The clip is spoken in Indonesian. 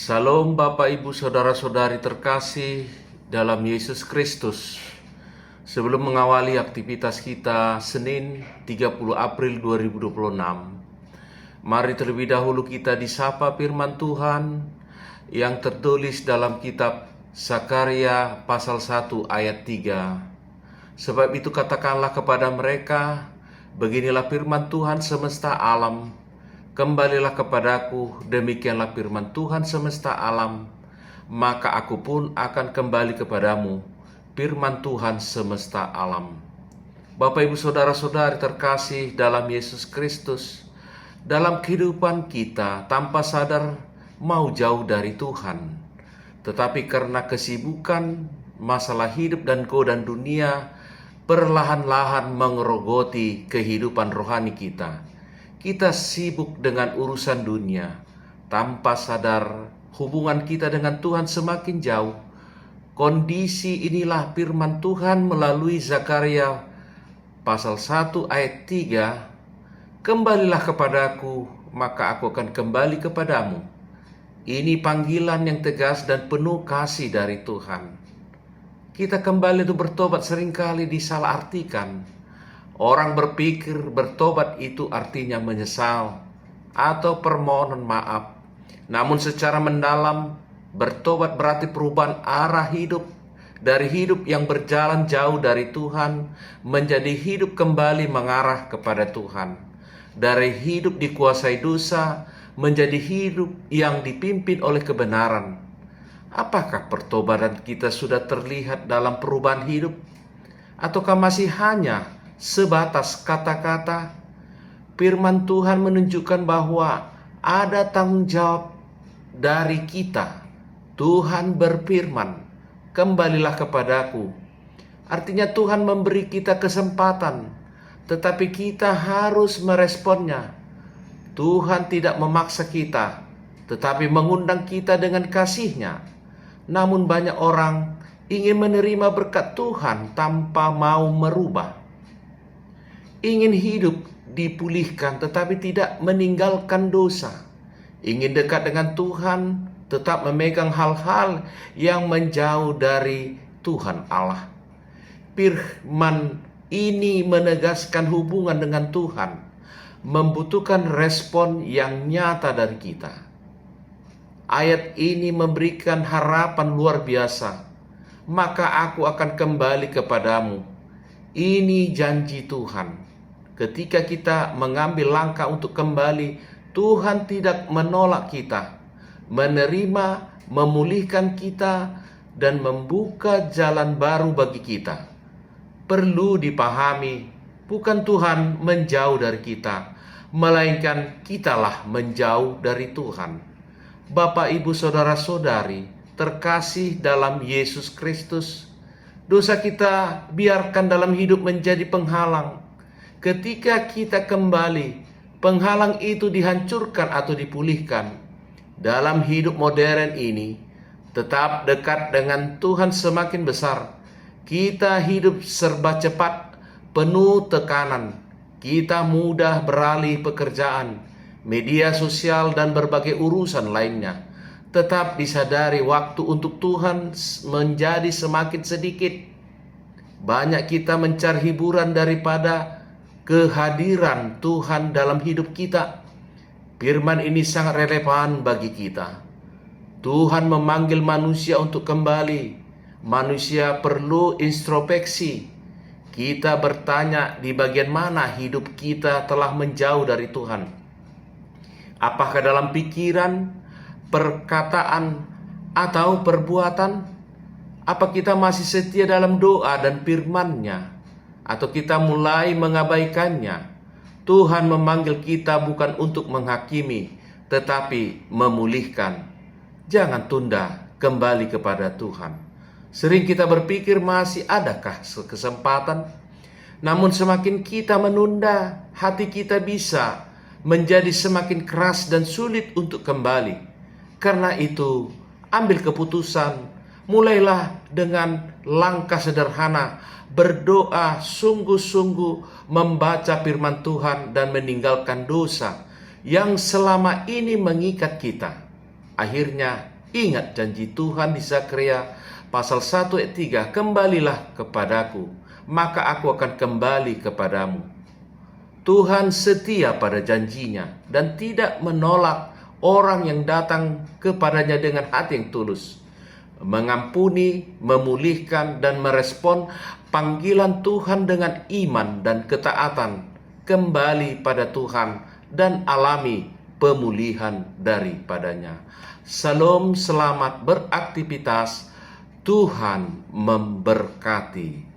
Salam Bapak Ibu Saudara-saudari terkasih dalam Yesus Kristus. Sebelum mengawali aktivitas kita Senin 30 April 2026, mari terlebih dahulu kita disapa firman Tuhan yang tertulis dalam kitab Sakarya pasal 1 ayat 3. Sebab itu katakanlah kepada mereka, beginilah firman Tuhan semesta alam, kembalilah kepadaku, demikianlah firman Tuhan semesta alam, maka aku pun akan kembali kepadamu, firman Tuhan semesta alam. Bapak Ibu Saudara-saudari terkasih dalam Yesus Kristus, dalam kehidupan kita tanpa sadar mau jauh dari Tuhan. Tetapi karena kesibukan, masalah hidup dan godaan dunia perlahan-lahan mengerogoti kehidupan rohani kita. Kita sibuk dengan urusan dunia, tanpa sadar hubungan kita dengan Tuhan semakin jauh. Kondisi inilah firman Tuhan melalui Sakarya pasal 1 ayat 3. Kembalilah kepadaku, maka aku akan kembali kepadamu. Ini panggilan yang tegas dan penuh kasih dari Tuhan. Kita kembali untuk bertobat seringkali disalahartikan. Orang berpikir bertobat itu artinya menyesal atau permohonan maaf. Namun secara mendalam, bertobat berarti perubahan arah hidup dari hidup yang berjalan jauh dari Tuhan menjadi hidup kembali mengarah kepada Tuhan. Dari hidup dikuasai dosa menjadi hidup yang dipimpin oleh kebenaran. Apakah pertobatan kita sudah terlihat dalam perubahan hidup? Ataukah masih hanya sebatas kata-kata? Firman Tuhan menunjukkan bahwa ada tanggung jawab dari kita. Tuhan berfirman, kembalilah kepadaku. Artinya Tuhan memberi kita kesempatan, tetapi kita harus meresponnya. Tuhan tidak memaksa kita, tetapi mengundang kita dengan kasih-Nya. Namun banyak orang ingin menerima berkat Tuhan tanpa mau merubah. Ingin hidup dipulihkan tetapi tidak meninggalkan dosa. Ingin dekat dengan Tuhan tetap memegang hal-hal yang menjauh dari Tuhan Allah. Firman ini menegaskan hubungan dengan Tuhan membutuhkan respon yang nyata dari kita. Ayat ini memberikan harapan luar biasa. Maka aku akan kembali kepadamu. Ini janji Tuhan. Ketika kita mengambil langkah untuk kembali, Tuhan tidak menolak kita, menerima, memulihkan kita, dan membuka jalan baru bagi kita. Perlu dipahami, bukan Tuhan menjauh dari kita, melainkan kitalah menjauh dari Tuhan. Bapak, Ibu, Saudara-saudari terkasih dalam Yesus Kristus, dosa kita biarkan dalam hidup menjadi penghalang. Ketika kita kembali, penghalang itu dihancurkan atau dipulihkan. Dalam hidup modern ini, tetap dekat dengan Tuhan semakin besar. Kita hidup serba cepat, penuh tekanan. Kita mudah beralih pekerjaan, media sosial, dan berbagai urusan lainnya. Tetap disadari waktu untuk Tuhan menjadi semakin sedikit. Banyak kita mencari hiburan daripada kehadiran Tuhan dalam hidup kita. Firman ini sangat relevan bagi kita. Tuhan memanggil manusia untuk kembali. Manusia perlu introspeksi. Kita bertanya di bagian mana hidup kita telah menjauh dari Tuhan. Apakah dalam pikiran, perkataan, atau perbuatan? Apa kita masih setia dalam doa dan firman-Nya? Atau kita mulai mengabaikannya? Tuhan memanggil kita bukan untuk menghakimi, tetapi memulihkan. Jangan tunda kembali kepada Tuhan. Sering kita berpikir masih adakah kesempatan? Namun semakin kita menunda, hati kita bisa menjadi semakin keras dan sulit untuk kembali. Karena itu, ambil keputusan. Mulailah dengan langkah sederhana, berdoa sungguh-sungguh, membaca firman Tuhan dan meninggalkan dosa yang selama ini mengikat kita. Akhirnya Ingat janji Tuhan di Zakaria pasal 1 ayat 3, kembalilah kepadaku, maka aku akan kembali kepadamu. Tuhan setia pada janjinya dan tidak menolak orang yang datang kepadanya dengan hati yang tulus. Mengampuni, memulihkan, dan merespon panggilan Tuhan dengan iman dan ketaatan. Kembali pada Tuhan dan alami pemulihan daripadanya. Salam, selamat beraktivitas. Tuhan memberkati.